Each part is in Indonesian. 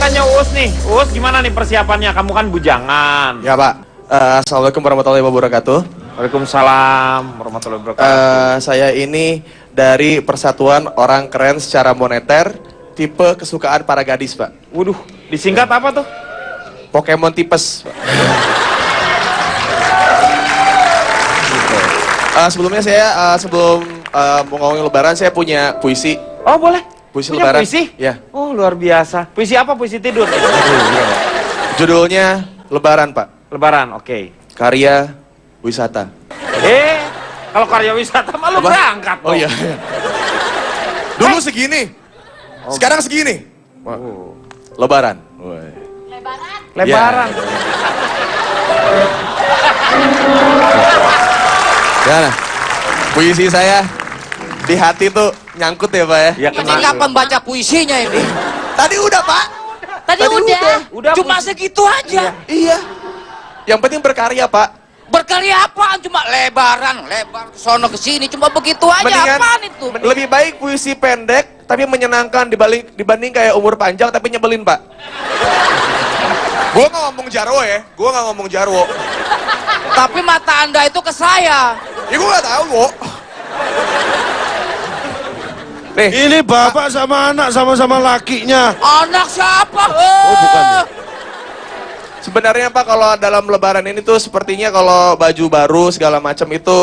tanya Uus nih. Uus gimana nih persiapannya? Kamu kan bujangan. Ya Pak. Assalamualaikum warahmatullahi wabarakatuh. Waalaikumsalam warahmatullahi wabarakatuh. Saya ini dari Persatuan Orang Keren Secara Moneter, tipe kesukaan para gadis, Pak. Waduh, disingkat apa tuh? Pokemon tipes, Pak. Sebelumnya saya sebelum mau ngomongin Lebaran, saya punya puisi. Oh boleh. Puisi Punya Lebaran. puisi? Ya. Oh luar biasa. Puisi apa? Puisi tidur? Judulnya Lebaran, Pak. Lebaran, oke. Karya wisata. Kalau karya wisata malu berangkat. Oh iya. Dulu segini, sekarang segini. Oh. Lebaran. Lebaran. Ya, nah, puisi saya di hati tuh nyangkut ya Pak ya. Ya, Ini kapan baca puisinya ini? Tadi udah Pak. Tadi udah. Cuma puisi. segitu aja. Iya. Yang penting berkarya Pak. Berkarya apaan? Cuma lebaran, lebar sono ke sini, cuma begitu aja. Mendingan Apaan itu? lebih baik puisi pendek tapi menyenangkan dibanding kayak umur panjang tapi nyebelin Pak. Gua nggak ngomong jarwo ya, gua nggak ngomong jarwo. Tapi mata Anda itu ke saya. Ya gua nggak tahu kok. Nih, Ini bapak sama anak sama-sama lakinya. Anak siapa? Oh, bukan ya? sebenarnya Pak kalau dalam Lebaran ini tuh sepertinya kalau baju baru segala macam itu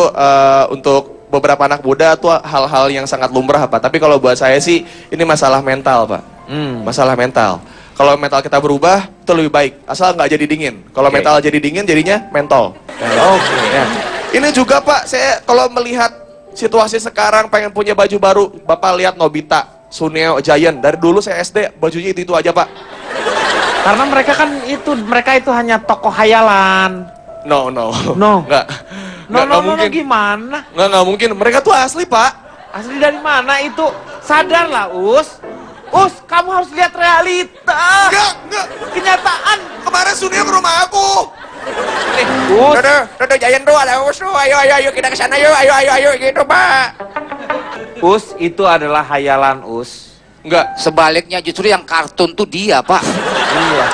untuk beberapa anak muda tuh hal-hal yang sangat lumrah Pak. Tapi kalau buat saya sih ini masalah mental Pak. Masalah mental. Kalau mental kita berubah itu lebih baik. Asal nggak jadi dingin. Kalau mental jadi dingin jadinya mentol. Oke. Ya. Ini juga Pak, saya kalau melihat situasi sekarang pengen punya baju baru, Bapak lihat Nobita, Suneo, Giant. Dari dulu saya SD bajunya itu aja Pak. Karena mereka itu hanya tokoh hayalan. No. Nggak mungkin. Gimana? Nggak mungkin. Mereka tuh asli Pak. Asli dari mana itu? Sadarlah, Us. Us, kamu harus lihat realita. Nggak. Kenyataan. Kemarin Suneo ke rumah aku. Nih, Us. Dodo Giant tuh ada Us tuh. Ayo kita ke sana yuk. Ayo gitu Pak. Us itu adalah hayalan, Us. Nggak. Sebaliknya justru yang kartun tuh dia, Pak. Iya.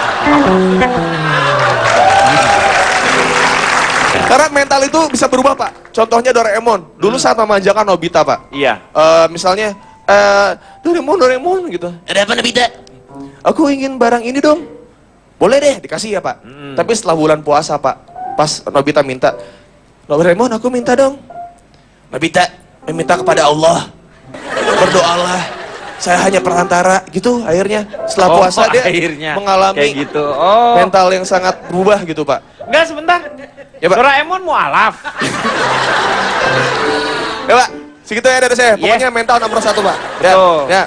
Karena mental itu bisa berubah Pak. Contohnya Doraemon. Dulu saat memanjakan Nobita Pak. Iya. Misalnya Doraemon gitu. Ada apa Nobita? Aku ingin barang ini dong. Boleh deh dikasih ya Pak. Tapi setelah bulan puasa Pak, pas Nobita minta, Doraemon aku minta dong. Nobita meminta kepada Allah. Berdoalah. Saya hanya perantara gitu akhirnya. Setelah puasa dia akhirnya mengalami kayak gitu. Oh. mental yang sangat berubah gitu Pak. Enggak, sebentar. Ya, Pak. Doraemon mualaf. Ya Pak, segitu ya dari saya. Pokoknya mental nomor 1 Pak. Ya, Tuh. ya.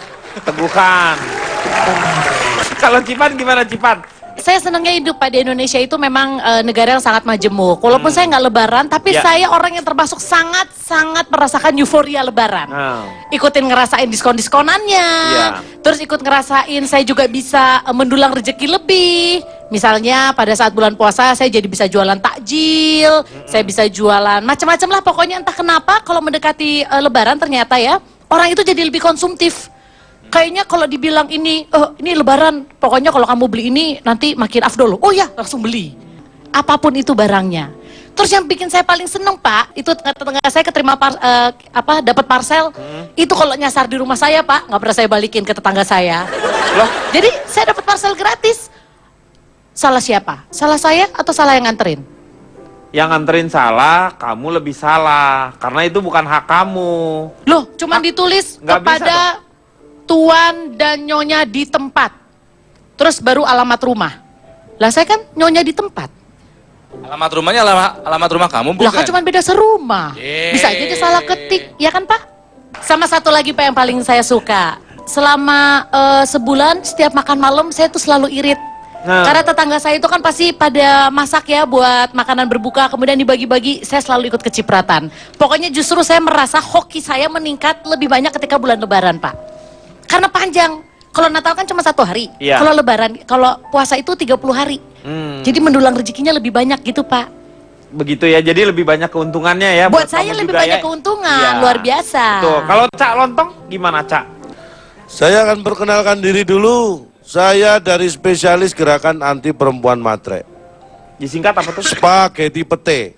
Teguhan. Kalau Cipan gimana Cipan? Saya senangnya hidup Pak di Indonesia itu memang negara yang sangat majemuk. Walaupun saya nggak lebaran, tapi Ya. saya orang yang termasuk sangat merasakan euforia lebaran. Ikutin ngerasain diskon-diskonannya, Ya. terus ikut ngerasain saya juga bisa mendulang rezeki lebih. Misalnya pada saat bulan puasa saya jadi bisa jualan takjil, saya bisa jualan macam-macam lah pokoknya entah kenapa kalau mendekati lebaran ternyata ya orang itu jadi lebih konsumtif. Kayaknya kalau dibilang ini lebaran, pokoknya kalau kamu beli ini nanti makin afdol. Oh ya, langsung beli. Apapun itu barangnya. Terus yang bikin saya paling seneng Pak, itu tetangga saya keterima dapat parcel. Itu kalau nyasar di rumah saya Pak, nggak pernah saya balikin ke tetangga saya. Loh? Jadi saya dapat parcel gratis. Salah siapa? Salah saya atau salah yang nganterin? Yang nganterin salah, kamu lebih salah. Karena itu bukan hak kamu. Loh, cuman ditulis nggak bisa kepada Tuan dan Nyonya di tempat. Terus baru alamat rumah. Lah saya kan Nyonya di tempat. Alamat rumahnya alamat rumah kamu bukan? Lah kan cuma beda serumah. Bisa aja dia salah ketik, ya kan Pak? Sama satu lagi Pak yang paling saya suka. Selama sebulan setiap makan malam saya tuh selalu irit. Karena tetangga saya itu kan pasti pada masak ya buat makanan berbuka, kemudian dibagi-bagi, saya selalu ikut kecipratan. Pokoknya justru saya merasa hoki saya meningkat lebih banyak ketika bulan lebaran Pak. Karena panjang. Kalau Natal kan cuma 1 hari. Iya. Kalau lebaran, kalau puasa itu 30 hari. Jadi mendulang rezekinya lebih banyak gitu Pak. Begitu ya, jadi lebih banyak keuntungannya ya. Buat saya kamu lebih juga banyak ya. keuntungan, Iya. luar biasa. Tuh, kalau Cak Lontong gimana Cak? Saya akan perkenalkan diri dulu. saya dari spesialis gerakan anti perempuan matre. Disingkat apa tuh? Spaghetti pete.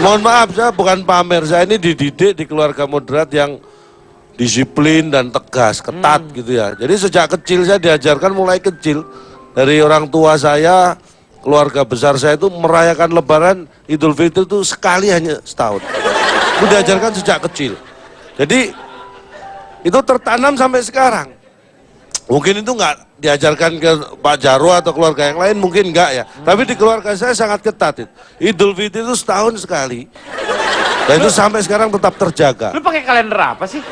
Mohon maaf, saya bukan pamer. Saya ini dididik di keluarga moderat yang disiplin dan tegas, ketat gitu ya. Jadi sejak kecil saya diajarkan mulai kecil. Dari orang tua saya, keluarga besar saya itu merayakan Lebaran Idul Fitri itu sekali hanya setahun. Itu diajarkan sejak kecil. Jadi itu tertanam sampai sekarang. Mungkin itu nggak diajarkan ke Pak Jarwo atau keluarga yang lain, mungkin nggak ya. Tapi di keluarga saya sangat ketat itu. Idul Fitri itu setahun sekali. Dan itu sampai sekarang tetap terjaga. Lu pakai kalender apa sih?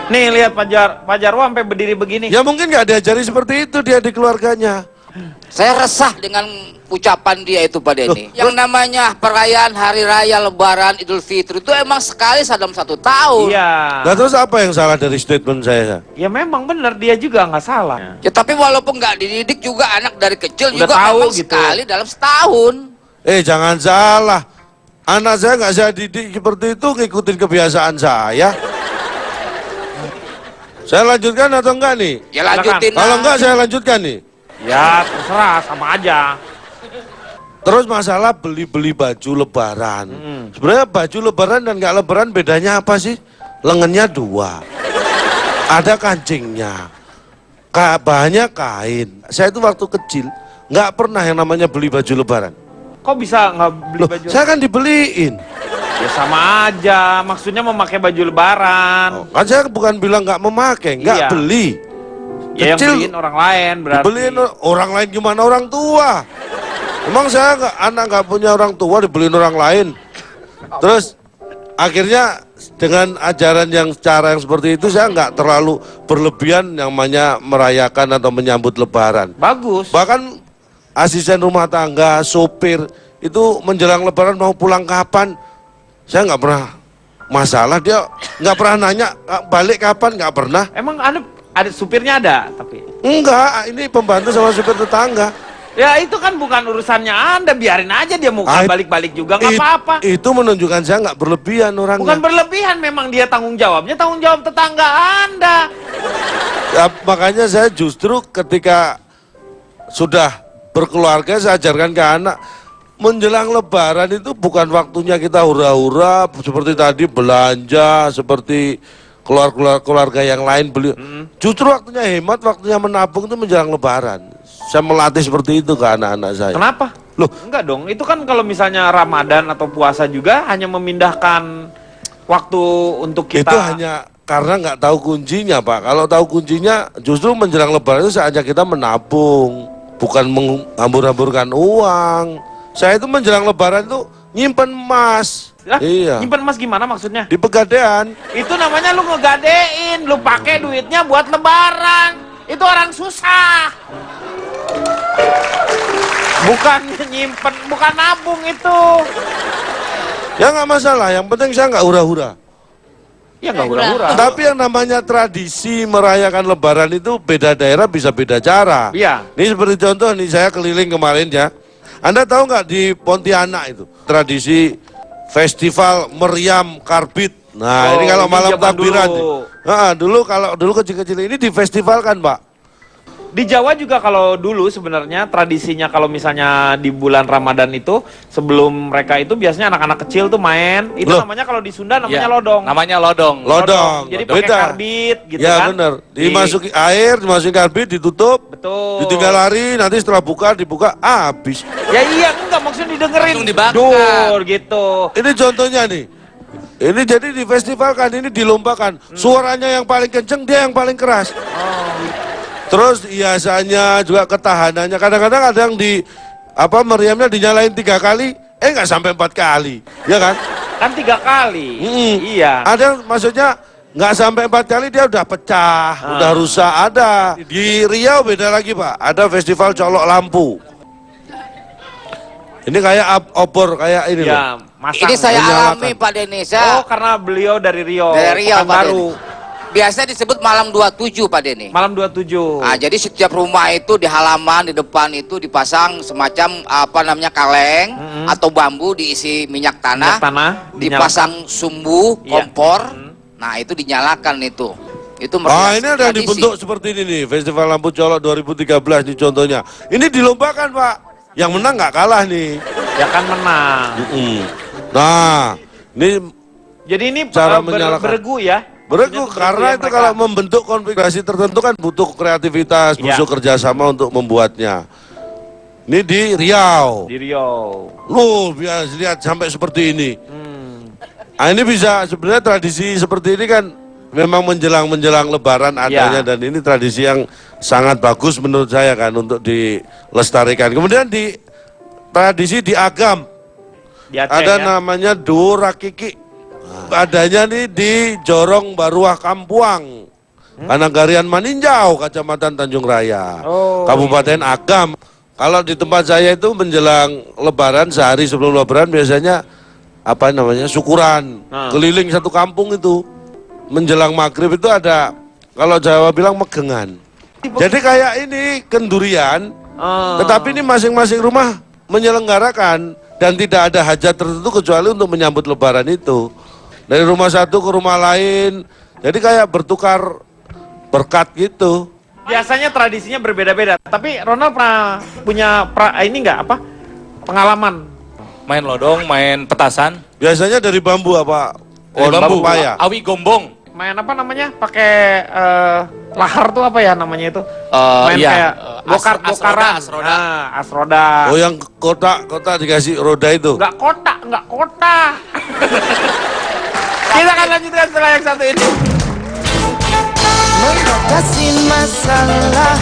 Nih lihat Pak Jarwo sampai berdiri begini. Ya mungkin nggak diajari seperti itu dia di keluarganya. Saya resah dengan ucapan dia itu Pak Denny. Yang namanya perayaan Hari Raya Lebaran Idul Fitri itu emang sekali dalam 1 tahun. Iya. Nah terus apa yang salah dari statement saya? Ya memang benar dia juga nggak salah. Ya tapi walaupun nggak dididik juga anak dari kecil Udah juga tahu memang gitu. sekali dalam setahun. Jangan salah. Anak saya nggak saya didik seperti itu, ngikutin kebiasaan saya. Saya lanjutkan atau enggak nih? Ya lanjutin. Kalau enggak saya lanjutkan nih. Ya terserah sama aja. Terus masalah beli-beli baju lebaran. Sebenarnya baju lebaran dan nggak lebaran bedanya apa sih? Lengannya 2. Ada kancingnya. Bahannya kain. Saya itu waktu kecil nggak pernah yang namanya beli baju lebaran. Kok bisa nggak beli Loh, baju? saya kan dibeliin. Ya sama aja. Maksudnya memakai baju lebaran. Kan saya bukan bilang nggak memakai, nggak Iya. beli. Ya yang Kecil, beliin orang lain berarti. dibeliin orang lain gimana, orang tua. Emang saya anak nggak punya orang tua dibeliin orang lain. Terus akhirnya dengan ajaran yang cara yang seperti itu saya nggak terlalu berlebihan yang namanya merayakan atau menyambut lebaran. Bagus. Bahkan asisten rumah tangga, sopir itu menjelang lebaran mau pulang kapan, saya nggak pernah masalah. Dia nggak pernah nanya balik kapan, nggak pernah. Emang ada supirnya ada tapi. Enggak, ini pembantu sama supir tetangga. Ya itu kan bukan urusannya Anda, biarin aja dia mau balik-balik juga nggak apa-apa. Itu menunjukkan saya nggak berlebihan orangnya. Bukan berlebihan, memang dia tanggung jawabnya tanggung jawab tetangga Anda. Ya, makanya saya justru ketika sudah berkeluarga saya ajarkan ke anak, menjelang lebaran itu bukan waktunya kita hura-hura seperti tadi belanja, seperti keluarga yang lain beli. Justru waktunya hemat, waktunya menabung itu menjelang lebaran. Saya melatih seperti itu ke anak-anak saya. Kenapa? Loh, Enggak dong, itu kan kalau misalnya Ramadan atau puasa juga hanya memindahkan waktu untuk kita. itu hanya karena nggak tahu kuncinya, Pak. Kalau tahu kuncinya, justru menjelang lebaran itu saatnya kita menabung, bukan menghambur-hamburkan uang. Saya itu menjelang lebaran itu nyimpen emas. Lah, Iya. nyimpen emas gimana maksudnya? Di Pegadaian. Itu namanya lu ngegadein, lu pakai duitnya buat lebaran. Itu orang susah. Bukan nyimpen, bukan nabung itu. Ya nggak masalah, yang penting saya nggak hura-hura. Ya nggak hura-hura. Tapi yang namanya tradisi merayakan lebaran itu beda daerah bisa beda cara. Iya. Ini seperti contoh nih, saya keliling kemarin ya. Anda tahu nggak di Pontianak itu tradisi festival meriam karbit. Nah, Oh, ini kalau ini malam zaman takbiran. dulu. Nah, dulu kecil-kecil ini difestivalkan, Pak. Di Jawa juga kalau dulu sebenarnya tradisinya kalau misalnya di bulan Ramadan itu sebelum mereka itu biasanya anak-anak kecil tuh main. Itu Loh. namanya kalau di Sunda namanya Ya, lodong. Namanya lodong. Lodong. Jadi pakai Beda. karbit gitu Ya kan. benar. Dimasuki air, dimasuki karbit, ditutup. Betul. Ditinggal lari, nanti setelah dibuka, habis. Ya iya enggak maksudnya didengerin. Langsung dibakar. Dur gitu. Ini contohnya nih. Ini jadi di festival kan, ini dilombakan. Suaranya yang paling kenceng, dia yang paling keras. Terus hiasannya juga ketahanannya. Kadang-kadang ada yang meriamnya dinyalain 3 kali, nggak sampai 4 kali, ya kan? Kan 3 kali. Iya. Ada yang maksudnya nggak sampai 4 kali dia udah pecah, udah rusak. Ada di Riau beda lagi, Pak. Ada festival colok lampu. Ini kayak obor kayak ini loh. Ya, masang. Ini saya Menyalakan. alami Pak Denny. Oh, karena beliau dari Rio. Dari Riau, Pak Pekanbaru. biasa disebut malam 27 Pak Denny. Malam 27. Nah, jadi setiap rumah itu di halaman di depan itu dipasang semacam kaleng atau bambu diisi minyak tanah, Minyak tanah, dipasang sumbu Iya. kompor. Nah, itu dinyalakan itu. Itu meriah ini ada yang tradisi. dibentuk seperti ini nih, Festival Lampu Colok 2013 nih contohnya. Ini dilombakan Pak, yang menang nggak kalah nih. Ya kan menang. Nah, ini Jadi ini Cara menyalakan. beregu ya. beregu karena ya itu mereka. kalau membentuk konfigurasi tertentu kan butuh kreativitas, Ya. butuh kerjasama untuk membuatnya. Ini di Riau. Di Riau. Loh, biar lihat sampai seperti ini. Nah, ini bisa sebenarnya tradisi seperti ini kan memang menjelang Lebaran adanya Ya. dan ini tradisi yang sangat bagus menurut saya kan untuk dilestarikan. Kemudian di tradisi di Agam Di Aceh ada ya. namanya Dora Kiki. Adanya nih di Jorong Baruah Kampuang. Anagarian Maninjau, Kecamatan Tanjung Raya. Oh, Kabupaten Agam. Kalau di tempat saya itu menjelang Lebaran, sehari sebelum Lebaran biasanya apa namanya syukuran keliling satu kampung itu. Menjelang maghrib itu ada, kalau Jawa bilang megengan. Jadi kayak ini kendurian, tetapi ini masing-masing rumah menyelenggarakan dan tidak ada hajat tertentu kecuali untuk menyambut Lebaran itu. Dari rumah satu ke rumah lain, jadi kayak bertukar berkat gitu. Biasanya tradisinya berbeda-beda. Tapi Ronald pernah punya ini nggak apa pengalaman? Main lodong, main petasan. Biasanya dari bambu apa? Dari bambu. Pepaya. Awi gombong. Main apa namanya? Pakai lahar tuh apa ya namanya itu? Main iya. kayak bokar-bokaran. Asroda. Nah, asroda. Oh yang kotak dikasih roda itu. Nggak kotak. Kita akan lanjutkan setelah yang satu ini. Mengatasi masalah